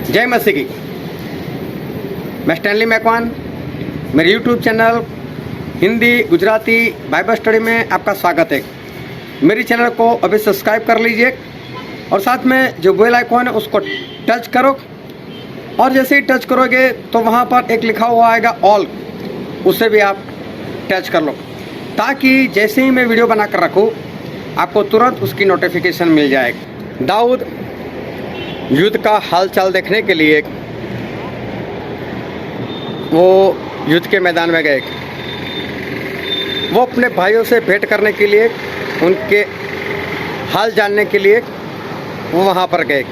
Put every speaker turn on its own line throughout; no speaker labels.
जय मसीह की। मैं स्टैनली मैकवान, मेरे YouTube channel Hindi Gujarati Bible study में आपका स्वागत है। मेरी चैनल को अभी सब्सक्राइब कर लीजिए और साथ में जो बेल आइकॉन है उसको टच करो, और जैसे ही टच करोगे तो वहाँ पर एक लिखा हुआ आएगा ऑल, उसे भी आप टच कर लो, ताकि जैसे ही मैं वीडियो बना कर रखूँ आपको तुरंत उसकी नोटिफिकेशन मिल जाएगी। दाऊद युद्ध का हालचाल देखने के लिए वो युद्ध के मैदान में गए। वो अपने भाइयों से भेंट करने के लिए, उनके हाल जानने के लिए वो वहाँ पर गए।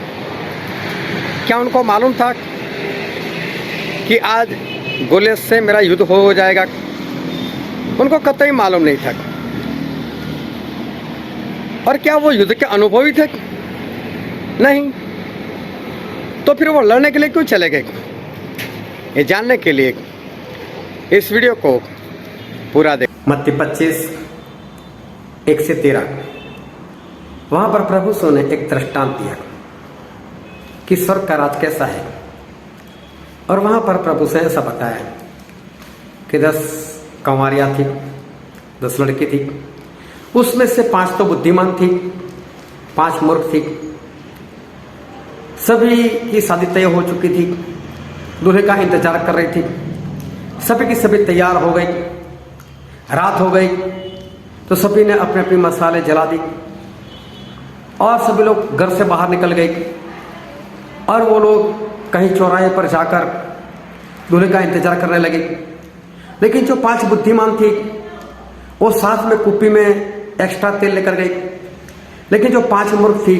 क्या उनको मालूम था कि आज गोलियत से मेरा युद्ध हो जाएगा? उनको कतई मालूम नहीं था। और क्या वो युद्ध के अनुभवी थे? नहीं। तो फिर वो लड़ने के लिए क्यों चले गए? ये जानने के लिए इस वीडियो को पूरा देख। मत्ती 25:1-13। वहां पर प्रभु यीशु ने एक दृष्टांत दिया कि स्वर्ग का राज कैसा है। और वहां पर प्रभु से ऐसा बताया कि 10 कंवारियां थी, 10 लड़की थी। उसमें से 5 तो बुद्धिमान थी, 5 मूर्ख थी। सभी की शादी तय हो चुकी थी, दूल्हे का इंतजार कर रही थी। सभी की सभी तैयार हो गई। रात हो गई तो सभी ने अपने अपने मसाले जला दी और सभी लोग घर से बाहर निकल गए। और वो लोग कहीं चौराहे पर जाकर दूल्हे का इंतजार करने लगे। लेकिन जो 5 बुद्धिमान थी वो साथ में कुप्पी में एक्स्ट्रा तेल लेकर गई। लेकिन जो 5 मूर्ख थी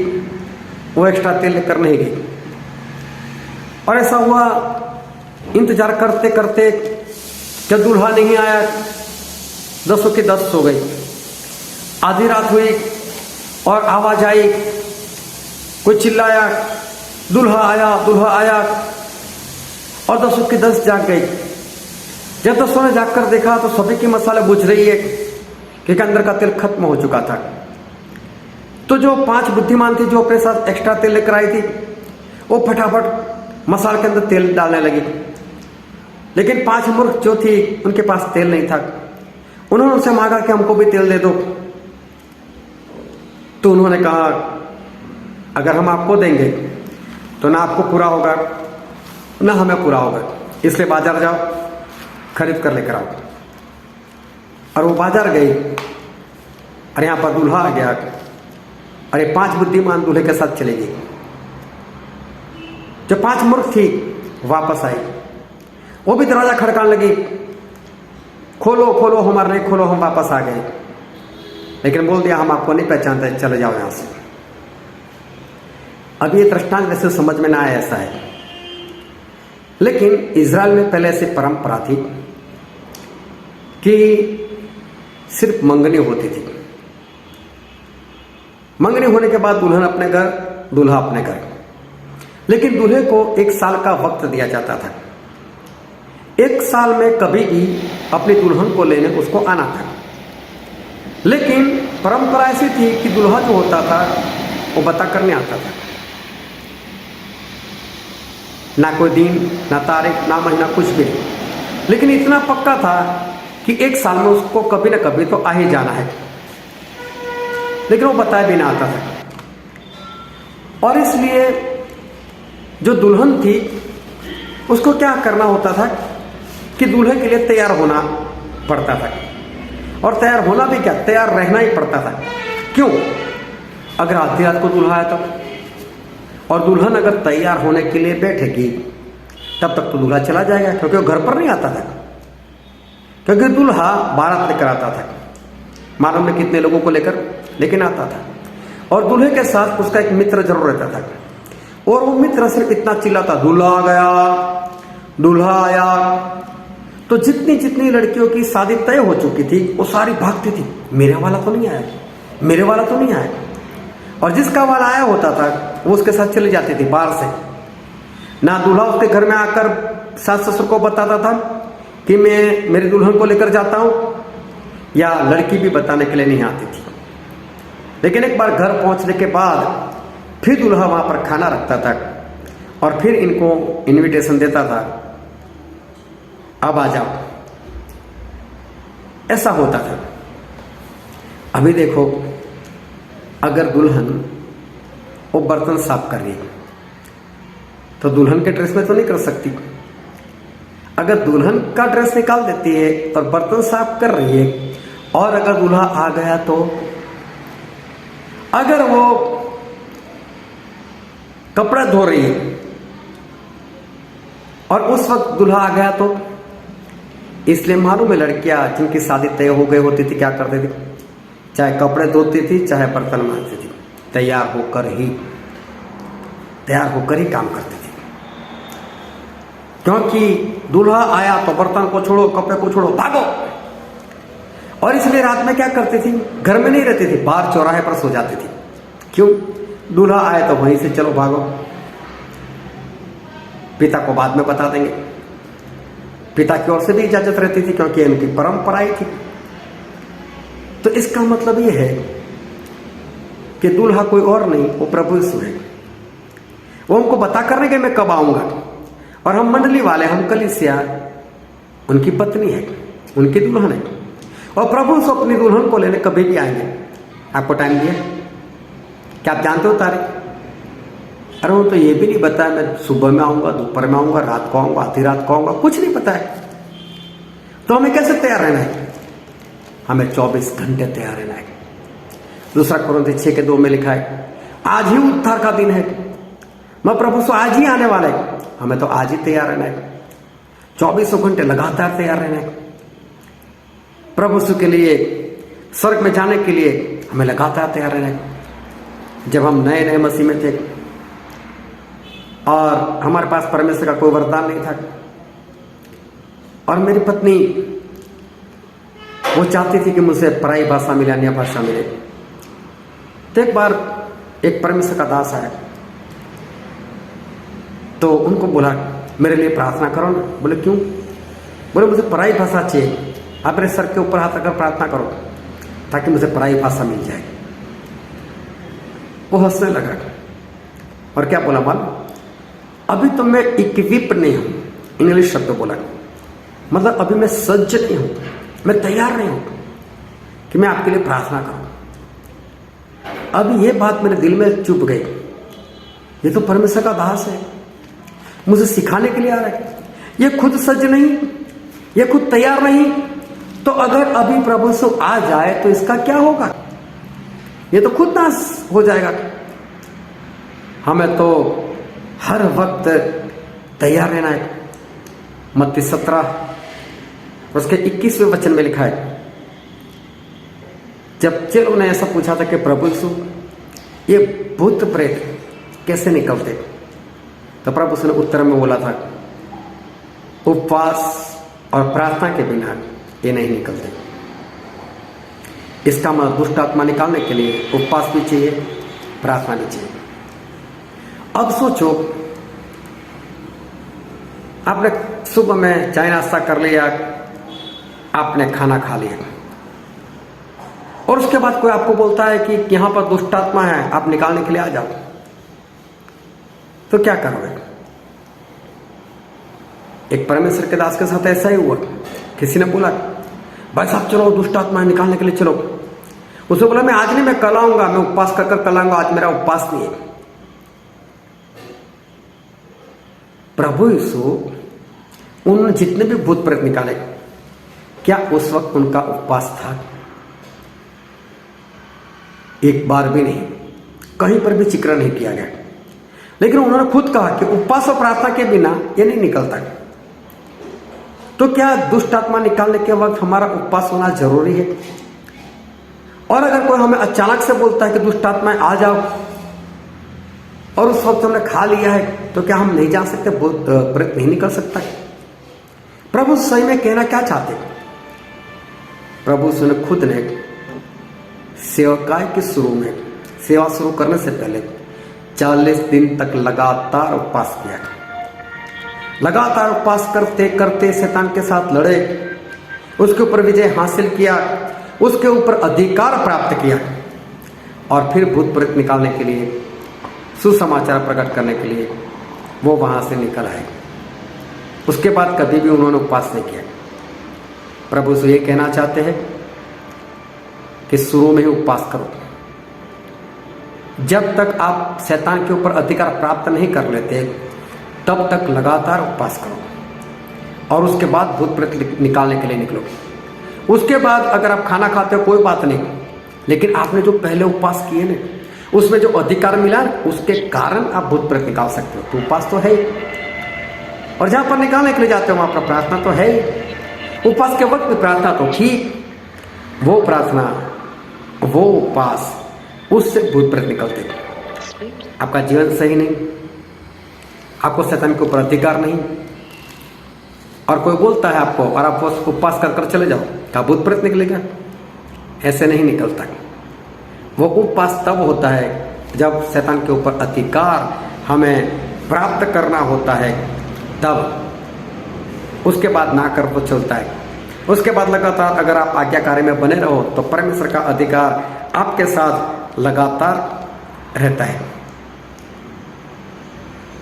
वो एक्स्ट्रा तेल लेकर नहीं गई। और ऐसा हुआ, इंतजार करते करते जब दूल्हा नहीं आया 10 की 10 सो गई। आधी रात हुई और आवाज आई, कोई चिल्लाया, दूल्हा आया, दूल्हा आया। और 10 की 10 जाग गई। जब 10 ने जागकर देखा तो सभी की मसाले बुझ रही है क्योंकि अंदर का तेल खत्म हो चुका था। तो जो 5 बुद्धिमान थी, जो अपने साथ एक्स्ट्रा तेल लेकर आई थी, वो फटाफट मसाले के अंदर तेल डालने लगी। लेकिन 5 मूर्ख जो थी उनके पास तेल नहीं था। उन्होंने उनसे मांगा कि हमको भी तेल दे दो। तो उन्होंने कहा अगर हम आपको देंगे तो ना आपको पूरा होगा ना हमें पूरा होगा, इसलिए बाजार जाओ, खरीद कर लेकर आओ। और वो बाजार गई और यहां पर दूल्हा आ गया। अरे 5 बुद्धिमान दूल्हे के साथ चली गई। जो 5 मूर्ख थी वापस आई, वो भी दरवाजा खड़काने लगी, खोलो खोलो, हमारा नहीं खोलो, हम वापस आ गए। लेकिन बोल दिया हम आपको नहीं पहचानते, चले जाओ यहां से। अब ये दृष्टांत वैसे समझ में ना आया, ऐसा है। लेकिन इजराइल में पहले ऐसी परंपरा थी कि सिर्फ मंगनी होती थी। मंगनी होने के बाद दुल्हन अपने घर, दूल्हा अपने घर। लेकिन दूल्हे को 1 साल का वक्त दिया जाता था। 1 साल में कभी भी अपनी दुल्हन को लेने उसको आना था। लेकिन परंपरा ऐसी थी कि दूल्हा जो होता था वो बता कर नहीं आता था। ना कोई दिन, ना तारीख, ना महीना, कुछ भी नहीं। लेकिन इतना पक्का था कि 1 साल में उसको कभी ना कभी तो आ ही जाना है। लेकिन वो बताया भी ना आता था। और इसलिए जो दुल्हन थी उसको क्या करना होता था कि दूल्हे के लिए तैयार होना पड़ता था। और तैयार होना भी क्या, तैयार रहना ही पड़ता था। क्यों? अगर आधी रात को दूल्हा आया तो, और दुल्हन अगर तैयार होने के लिए बैठेगी तब तक तो दूल्हा चला जाएगा, क्योंकि वो घर पर नहीं आता था। क्योंकि दूल्हा बारात लेकर आता था, मालूम नहीं कितने लोगों को लेकर, लेकिन आता था। और दूल्हे के साथ उसका एक मित्र जरूर रहता था। और वो मित्र सिर्फ इतना चिल्लाता, दूल्हा आ गया, दूल्हा आया। तो जितनी जितनी लड़कियों की शादी तय हो चुकी थी वो सारी भागती थी, मेरे वाला तो नहीं आया, मेरे वाला तो नहीं आया। और जिसका वाला आया होता था वो उसके साथ चली जाती थी बाहर से। ना दूल्हा उसके घर में आकर सास ससुर को बताता था कि मैं मेरी दुल्हन को लेकर जाता हूं, या लड़की भी बताने के लिए नहीं आती थी। लेकिन एक बार घर पहुंचने के बाद फिर दूल्हा वहां पर खाना रखता था और फिर इनको इनविटेशन देता था, अब आ जाओ। ऐसा होता था। अभी देखो, अगर दुल्हन वो बर्तन साफ कर रही है तो दुल्हन के ड्रेस में तो नहीं कर सकती। अगर दुल्हन का ड्रेस निकाल देती है और बर्तन साफ कर रही है, और अगर दूल्हा आ गया तो, अगर वो कपड़ा धो रही है और उस वक्त दूल्हा आ गया तो, इसलिए मालूम है लड़कियां जिनकी शादी तय हो गई होती थी क्या करती थी, चाहे कपड़े धोती थी चाहे बर्तन मांजती थी, तैयार होकर ही काम करती थी। क्योंकि दूल्हा आया तो बर्तन को छोड़ो, कपड़े को छोड़ो, भागो। और इसलिए रात में क्या करती थी, घर में नहीं रहती थी, बाहर चौराहे पर सो जाती थी। क्यों? दूल्हा आए तो वहीं से चलो भागो, पिता को बाद में बता देंगे। पिता की ओर से भी इजाजत रहती थी क्योंकि उनकी परंपरा ही थी। तो इसका मतलब यह है कि दूल्हा कोई और नहीं, वो प्रभु यीशु है। वो हमको बता करने के मैं कब आऊंगा, और हम मंडली वाले, हम कलीसिया उनकी पत्नी है, उनकी दुल्हन है, और प्रभु यीशु अपनी दुल्हन को लेने कभी भी आएंगे। आपको टाइम दिया? क्या आप जानते हो तारीख? अरे वो तो ये भी नहीं बताया मैं सुबह में आऊंगा, दोपहर में आऊंगा, रात को आऊंगा, आधी रात को आऊंगा, कुछ नहीं पता है। तो हमें कैसे तैयार रहना है? हमें 24 घंटे तैयार रहना है। दूसरा कोरिन्थियों 6:2 में लिखा है, आज ही उद्धार का दिन है, मैं प्रभु से आज ही आने वाला है। हमें तो आज ही तैयार रहना है, 24 घंटे लगातार तैयार रहना है। प्रभु यीशु के लिए, स्वर्ग में जाने के लिए हमें लगातार तैयार रहना है। जब हम नए नए मसीह में थे और हमारे पास परमेश्वर का कोई वरदान नहीं था, और मेरी पत्नी वो चाहती थी कि मुझे पराई भाषा मिले, अन्य भाषा मिले, तो एक बार एक परमेश्वर का दास आया, तो उनको बोला मेरे लिए प्रार्थना करो ना। बोले क्यों? बोले मुझे पराई भाषा चाहिए, आप मेरे सर के ऊपर हाथ रखकर प्रार्थना करो ताकि मुझे पराई भाषा मिल जाए। वो हंसने लगा और क्या बोला मालूम? अभी तो मैं इक्विप नहीं हूं, इंग्लिश शब्द बोला, मतलब अभी मैं सज्ज नहीं हूं, मैं तैयार नहीं हूं कि मैं आपके लिए प्रार्थना करूं। अभी ये बात मेरे दिल में चुभ गई, ये तो परमेश्वर का दास है, मुझे सिखाने के लिए आ रहा है, ये खुद सज्ज नहीं, ये खुद तैयार नहीं, तो अगर अभी प्रभु से आ जाए तो इसका क्या होगा? ये तो खुद नाश हो जाएगा। हमें तो हर वक्त तैयार रहना है। मत्ती 17 उसके 21वें वचन में लिखा है, जब चेलों ने ऐसा पूछा था कि प्रभु यीशु ये भूत प्रेत कैसे निकलते, तो प्रभु यीशु ने उत्तर में बोला था, उपवास और प्रार्थना के बिना ये नहीं निकलते। इसका मतलब दुष्ट आत्मा निकालने के लिए उपवास भी चाहिए, प्रार्थना भी चाहिए। अब सोचो, आपने सुबह में चाय नाश्ता कर लिया, आपने खाना खा लिया, और उसके बाद कोई आपको बोलता है कि यहां पर दुष्ट आत्मा है, आप निकालने के लिए आ जाओ, तो क्या करोगे? एक परमेश्वर के दास के साथ ऐसा ही हुआ। किसी ने बोला, भाई साहब चलो दुष्ट आत्मा है निकालने के लिए चलो। उसने बोला मैं आज नहीं, मैं कल आऊंगा, मैं उपवास कर कल आऊंगा, आज मेरा उपवास नहीं है। प्रभु यीशु उन जितने भी भूत प्रेत निकाले, क्या उस वक्त उनका उपवास था? एक बार भी नहीं, कहीं पर भी जिक्र नहीं किया गया। लेकिन उन्होंने खुद कहा कि उपवास और प्रार्थना के बिना ये नहीं निकलता। तो क्या दुष्ट आत्मा निकालने के वक्त हमारा उपवास होना जरूरी है? और अगर कोई हमें अचानक से बोलता है कि दुष्ट आत्मा आ जाओ, और उस वक्त हमने खा लिया है, तो क्या हम नहीं जा सकते, भूत प्रेत नहीं निकल सकता? प्रभु सही में कहना क्या चाहते? प्रभु ने खुद ने सेवकाई के शुरू में, सेवा शुरू करने से पहले 40 दिन तक लगातार उपवास किया। लगातार उपवास करते करते शैतान के साथ लड़े, उसके ऊपर विजय हासिल किया, उसके ऊपर अधिकार प्राप्त किया, और फिर भूत प्रेत निकालने के लिए, सुसमाचार प्रकट करने के लिए वो वहां से निकल आए। उसके बाद कभी भी उन्होंने उपवास नहीं किया। प्रभु से ये कहना चाहते हैं कि शुरू में ही उपवास करो। जब तक आप शैतान के ऊपर अधिकार प्राप्त नहीं कर लेते तब तक लगातार उपवास करो और उसके बाद भूत प्रेत निकालने के लिए निकलोगे। उसके बाद अगर आप खाना खाते हो कोई बात नहीं, लेकिन आपने जो पहले उपवास किए ना उसमें जो अधिकार मिला उसके कारण आप भूत प्रेत निकाल सकते हो। तो उपवास तो है ही, और जहां पर निकालने के लिए जाते हो वहां पर प्रार्थना तो है ही। उपवास के वक्त में प्रार्थना तो ठीक, वो प्रार्थना वो उपवास उससे भूत प्रेत निकलते। आपका जीवन सही नहीं, आपको शैतान के ऊपर अधिकार नहीं, और कोई बोलता है आपको और आप उपवास कर कर चले जाओ, क्या भूत प्रेत निकलेगा? ऐसे नहीं निकलता। वो उपवास तब होता है जब शैतान के ऊपर अधिकार हमें प्राप्त करना होता है, तब। उसके बाद ना कर तो चलता है। उसके बाद लगातार अगर आप आज्ञाकारी में बने रहो तो परमेश्वर का अधिकार आपके साथ लगातार रहता है।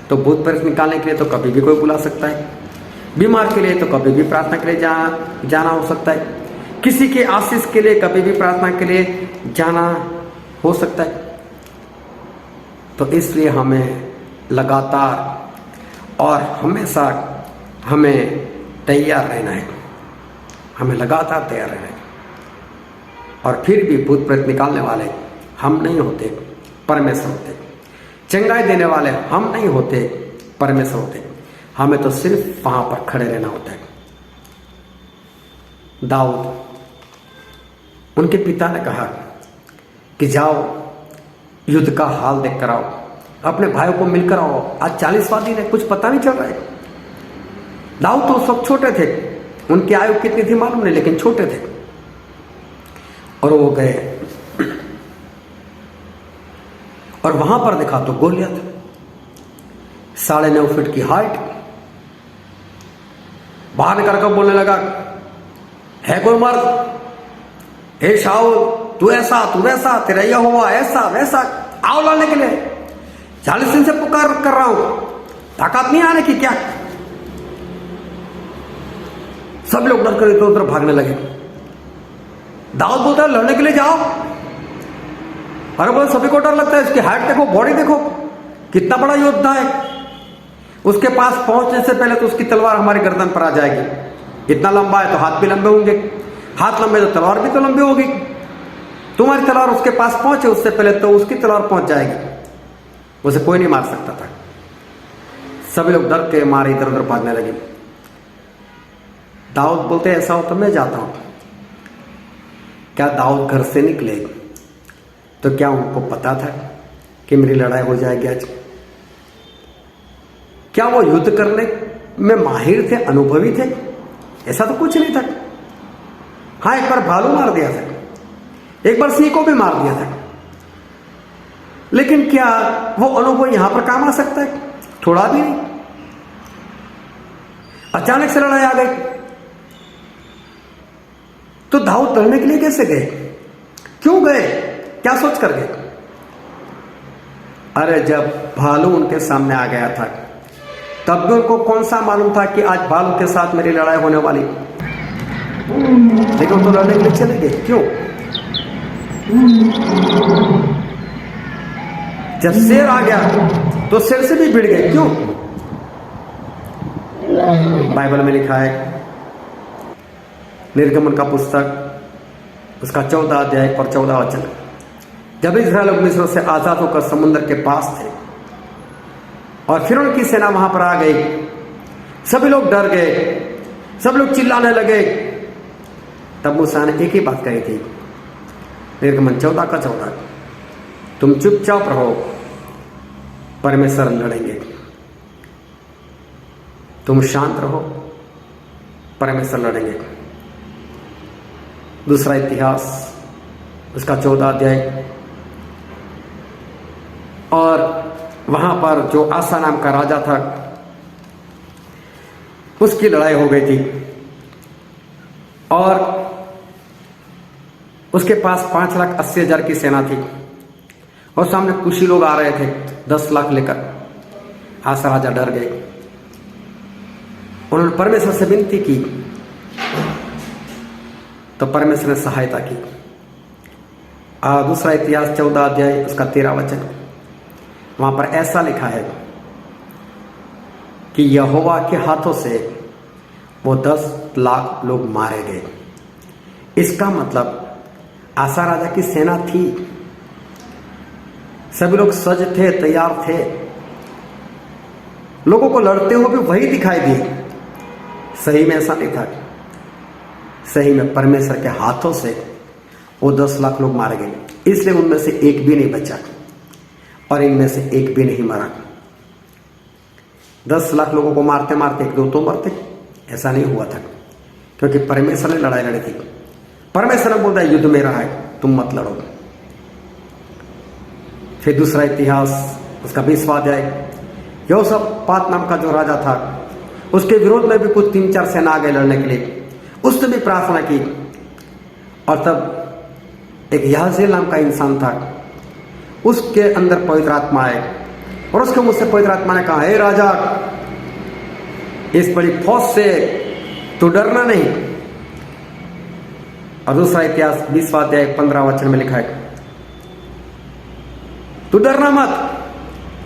तो भूत प्रेत निकालने के लिए तो कभी भी कोई बुला सकता है, बीमार के लिए तो कभी भी प्रार्थना के लिए जाना हो सकता है, किसी के आशीष के लिए कभी भी प्रार्थना के लिए जाना हो सकता है। तो इसलिए हमें लगातार और हमेशा हमें तैयार रहना है, हमें लगातार तैयार रहना है। और फिर भी भूत प्रेत निकालने वाले हम नहीं होते, परमेश्वर होते। चंगाई देने वाले हम नहीं होते, परमेश्वर होते। हमें तो सिर्फ वहां पर खड़े रहना होता है। दाऊद, उनके पिता ने कहा कि जाओ युद्ध का हाल देख कर आओ, अपने भाइयों को मिलकर आओ। आज 40वां दिन है, कुछ पता नहीं चल रहा है। दाऊद तो सब छोटे थे, उनकी आयु कितनी थी मालूम नहीं, लेकिन छोटे थे। और वो गए और वहां पर देखा तो गोलियत 9.5 फीट की हाइट, बाहर निकल कर बोलने लगा, है कोई मर्द? हे शाऊल, तू ऐसा तू वैसा, तेरा यह हुआ ऐसा वैसा, आओ लड़ने के लिए। 40 दिन से पुकार कर रहा हूं, ताकत नहीं आने की क्या? सब लोग डर कर इधर उधर भागने लगे। दाऊद बोलता है लड़ने के लिए जाओ। अरे बोले सभी को डर लगता है, इसकी हाइट देखो, बॉडी देखो, कितना बड़ा योद्धा है। उसके पास पहुंचने से पहले तो उसकी तलवार हमारी गर्दन पर आ जाएगी। इतना लंबा है तो हाथ भी लंबे होंगे, हाथ लंबे तो तलवार भी तो लंबी होगी। तुम्हारी तलवार उसके पास पहुंचे उससे पहले तो उसकी तलवार पहुंच जाएगी, उसे कोई नहीं मार सकता था। सभी लोग डर के मारे इधर उधर भागने लगे। दाऊद बोलते ऐसा हो तो मैं जाता हूं। क्या दाऊद घर से निकले तो क्या उनको पता था कि मेरी लड़ाई हो जाएगी आज? क्या वो युद्ध करने में माहिर थे, अनुभवी थे? ऐसा तो कुछ नहीं था। हाँ, एक बार भालू मार दिया था, एक बार सिंह को भी मार दिया था, लेकिन क्या वो अनुभव यहां पर काम आ सकता है? थोड़ा भी नहीं। अचानक से लड़ाई आ गई तो दाऊद लड़ने के लिए कैसे गए? क्यों गए? क्या सोच कर गए? अरे जब भालू उनके सामने आ गया था तब भी उनको कौन सा मालूम था कि आज भालू के साथ मेरी लड़ाई होने वाली, लेकिन तो लड़ने के लिए चले गए। क्यों? जब शेर आ गया तो शेर से भी भिड़ गए। क्यों? बाइबल में लिखा है, निर्गमन का पुस्तक उसका 14 अध्याय और 14 वचन, जब इस्राएल लोग मिस्र से आजाद होकर समुद्र के पास थे और फिर उनकी सेना वहां पर आ गई, सभी लोग डर गए, सब लोग चिल्लाने लगे। तब मूसा ने एक ही बात कही थी, निर्गमन 14 का 14, तुम चुपचाप रहो, परमेश्वर लड़ेंगे। तुम शांत रहो, परमेश्वर लड़ेंगे। दूसरा इतिहास उसका 14 अध्याय, और वहां पर जो आसा नाम का राजा था उसकी लड़ाई हो गई थी और उसके पास 5,80,000 की सेना थी और सामने कुशी लोग आ रहे थे 10 लाख लेकर। आसा राजा डर गए। उन्होंने परमेश्वर से विनती की तो परमेश्वर ने सहायता की। दूसरा इतिहास 14 अध्याय उसका 13 वचन, वहां पर ऐसा लिखा है कि यहोवा के हाथों से वो 10 लाख लोग मारे गए। इसका मतलब आसा राजा की सेना थी, सभी लोग सज थे, तैयार थे, लोगों को लड़ते हुए भी वही दिखाई दिए। सही में ऐसा नहीं था, सही में परमेश्वर के हाथों से वो 10 लाख लोग मारे गए। इसलिए उनमें से एक भी नहीं बचा और इनमें से एक भी नहीं मरा। 10 लाख लोगों को मारते मारते एक दो तो मरते, ऐसा नहीं हुआ था, क्योंकि परमेश्वर ने लड़ाई लड़ी थी। परमेश्वर ने बोलता है युद्ध मेरा है, तुम मत लड़ो। फिर दूसरा इतिहास उसका 20वां अध्याय, यहोशापात नाम का जो राजा था, उसके विरोध में भी कुछ 3-4 सेना आ गए लड़ने के लिए। उसने भी प्रार्थना की और तब एक याजेल नाम का इंसान था, उसके अंदर पवित्र आत्मा आए और उसके मुझसे पवित्र आत्मा ने कहा, हे राजा, इस बड़ी फौज से तू डरना नहीं। और दूसरा इतिहास 20वां अध्याय 15 वचन में लिखा है, तू डरना मत,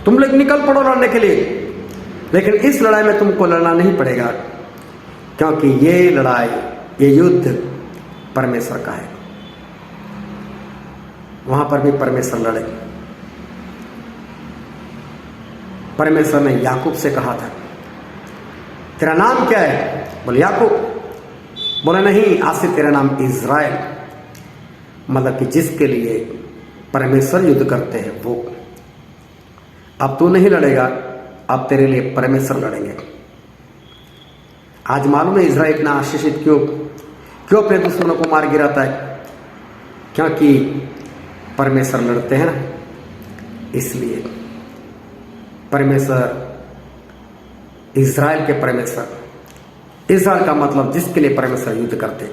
तुम लोग निकल पड़ो लड़ने के लिए, लेकिन इस लड़ाई में तुमको लड़ना नहीं पड़ेगा, क्योंकि ये लड़ाई, ये युद्ध परमेश्वर का है। वहां पर भी परमेश्वर लड़े। परमेश्वर ने याकूब से कहा था, तेरा नाम क्या है? बोले याकूब। बोले नहीं, आज से तेरा नाम इज़राइल, मतलब कि जिसके लिए परमेश्वर युद्ध करते हैं वो। अब तू नहीं लड़ेगा, अब तेरे लिए परमेश्वर लड़ेंगे। आज मालूम है इज़राइल इतना आशीषित क्यों अपने दुश्मनों को मार गिराता है? क्योंकि परमेश्वर लड़ते हैं ना, इसलिए। परमेश्वर, इज़राइल के परमेश्वर, इज़राइल का मतलब जिसके लिए परमेश्वर युद्ध करते।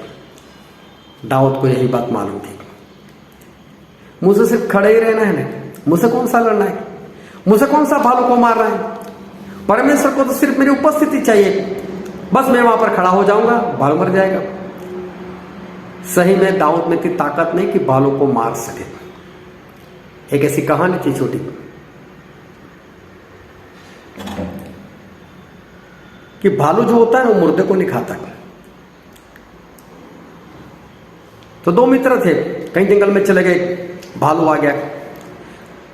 दाऊद को यही बात मालूम थी, मुझे सिर्फ खड़े ही रहना है ना, मुझसे कौन सा लड़ना है, मुझे कौन सा भालू को मारना है। परमेश्वर को तो सिर्फ मेरी उपस्थिति चाहिए, बस मैं वहां पर खड़ा हो जाऊंगा, भालू मर जाएगा। सही में दाऊद में इतनी ताकत नहीं कि भालू को मार सके। एक ऐसी कहानी थी छोटी, कि भालू जो होता है वो मुर्दे को नहीं खाता। तो 2 मित्र थे, कहीं जंगल में चले गए, भालू आ गया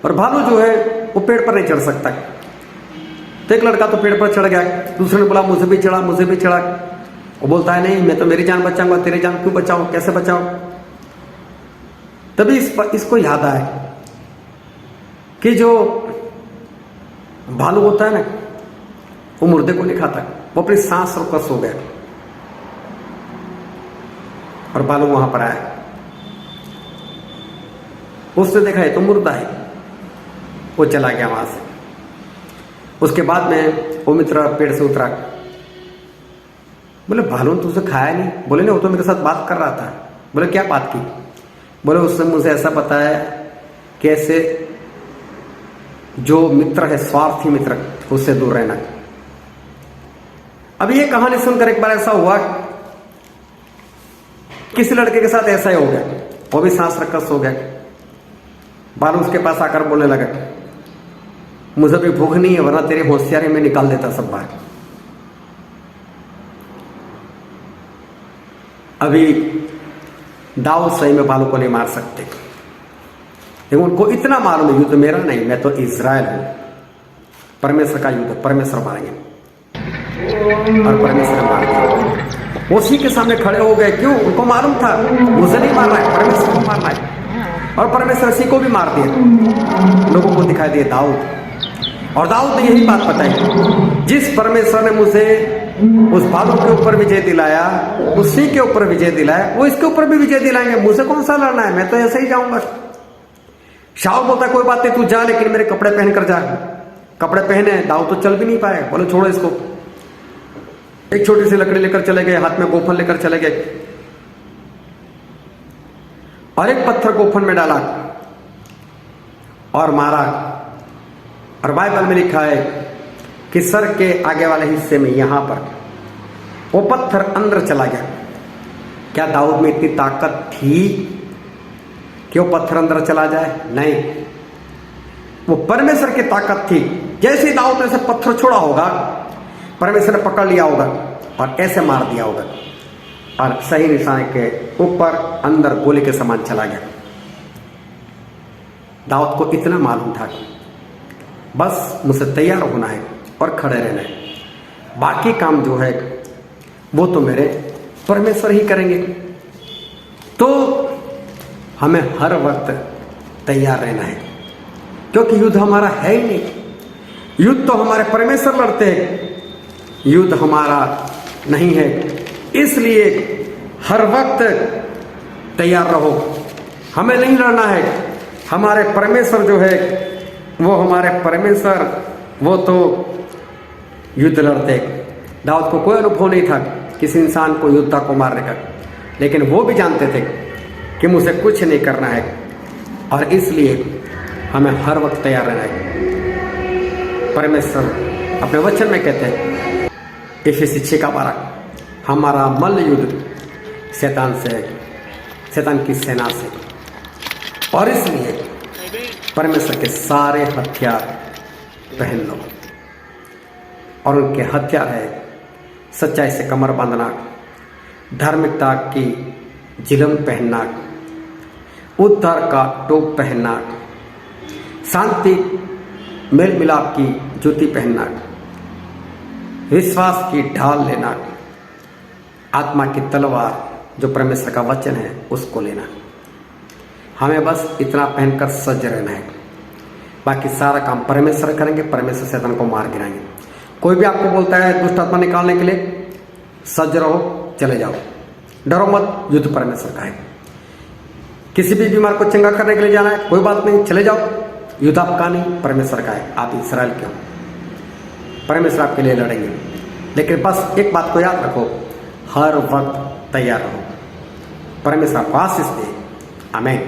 और भालू जो है वो पेड़ पर नहीं चढ़ सकता। तो एक लड़का तो पेड़ पर चढ़ गया, दूसरे ने बोला मुझे भी चढ़ा, मुझे भी चढ़ा। वो बोलता है नहीं, मैं तो मेरी जान बचाऊंगा, तेरी जान क्यों बचाओ, कैसे बचाओ? तभी इसको याद आया कि जो भालू होता है ना, वो मुर्दे को नहीं खाता, वो अपनी सांस रोक सो गया। और भालू वहां पर आया, उसने देखा है तो मुर्दा है, वो चला गया वहां से। उसके बाद में वो मित्र पेड़ से उतरा, बोले भालू ने तुझसे खाया नहीं? बोले नहीं, वो तो मेरे साथ बात कर रहा था। बोले क्या बात की? बोले उसने मुझे ऐसा बताया कैसे जो मित्र है, स्वार्थी मित्र, उससे दूर रहना। अब ये कहानी सुनकर एक बार ऐसा हुआ, किसी लड़के के साथ ऐसा ही हो गया, वो भी सांस रखकर सो गया। भालू उसके पास आकर बोलने लगा, मुझे भी भूख नहीं है, वरना तेरे होशियारी में निकाल देता सब बार। अभी दाऊद सही में भालू को नहीं मार सकते, लेकिन उनको इतना मालूम है युद्ध मेरा नहीं, मैं तो इज़राइल हूं, परमेश्वर का युद्ध, परमेश्वर मारेंगे। और परमेश्वर मार दिया। उसी के सामने खड़े हो गए, क्यों? उनको मालूम था मुझे नहीं मारना है, परमेश्वर को मारना है। और परमेश्वर इसी को भी मार दिया। लोगों को दिखाई दिए दाऊद, और दाऊद ने यही बात बताई, जिस परमेश्वर ने मुझे उस भालू के ऊपर विजय दिलाया, उसी के ऊपर विजय दिलाया, वो इसके ऊपर भी विजय दिलाएंगे। मुझे कौन सा लड़ना है, मैं तो ऐसे ही जाऊंगा। शाऊल बोलता कोई बात नहीं, तू जा, लेकिन मेरे कपड़े पहन कर जा। कपड़े पहने, दाऊद तो चल भी नहीं पाए। बोले छोड़ो इसको। एक छोटी सी लकड़ी लेकर चले गए, हाथ में गोफन लेकर चले गए और एक पत्थर गोफन में डाला और मारा। और बाइबल में लिखा है कि सर के आगे वाले हिस्से में यहां पर वो पत्थर अंदर चला गया। क्या दाऊद में इतनी ताकत थी कि वो पत्थर अंदर चला जाए? नहीं, वो परमेश्वर की ताकत थी। जैसे ही दाऊद ने से पत्थर छोड़ा होगा, परमेश्वर ने पकड़ लिया होगा और ऐसे मार दिया होगा और सही निशाने के ऊपर अंदर गोली के समान चला गया। दाऊद को इतना मालूम था बस मुझसे तैयार होना है और खड़े रहना है, बाकी काम जो है वो तो मेरे परमेश्वर ही करेंगे। तो हमें हर वक्त तैयार रहना है, क्योंकि युद्ध हमारा है ही नहीं। युद्ध तो हमारे परमेश्वर लड़ते हैं, युद्ध हमारा नहीं है। इसलिए हर वक्त तैयार रहो। हमें नहीं लड़ना है, हमारे परमेश्वर जो है वो हमारे परमेश्वर वो तो युद्ध लड़ते। दाऊद को कोई अनुभव नहीं था किसी इंसान को योद्धा को मारने का, लेकिन वो भी जानते थे कि मुझे कुछ नहीं करना है और इसलिए हमें हर वक्त तैयार रहना है। परमेश्वर अपने वचन में कहते हैं इफिसी 6:12, हमारा मल्ल युद्ध शैतान से, शैतान की सेना से, और इसलिए परमेश्वर के सारे हथियार पहन लो। और उनके हथियार है सच्चाई से कमर बांधना, धार्मिकता की जिलम पहनना, उद्धार का टोप पहनना, शांति मेल मिलाप की जूती पहनना, विश्वास की ढाल लेना, आत्मा की तलवार जो परमेश्वर का वचन है उसको लेना। हमें बस इतना पहनकर सज्ज रहना है, बाकी सारा काम परमेश्वर करेंगे। परमेश्वर शैतान को मार गिराएंगे। कोई भी आपको बोलता है दुष्ट आत्मा निकालने के लिए, सज्ज रहो, चले जाओ, डरो मत, युद्ध परमेश्वर का है। किसी भी बीमार को चंगा करने के लिए जाना है, कोई बात नहीं, चले जाओ, युद्ध आपका नहीं, परमेश्वर का है। आप इस्राएल के हो, परमेश्वर आपके लिए लड़ेंगे। लेकिन बस एक बात को याद रखो, हर वक्त तैयार रहो। परमेश्वर आपको आशीष दे। आमीन।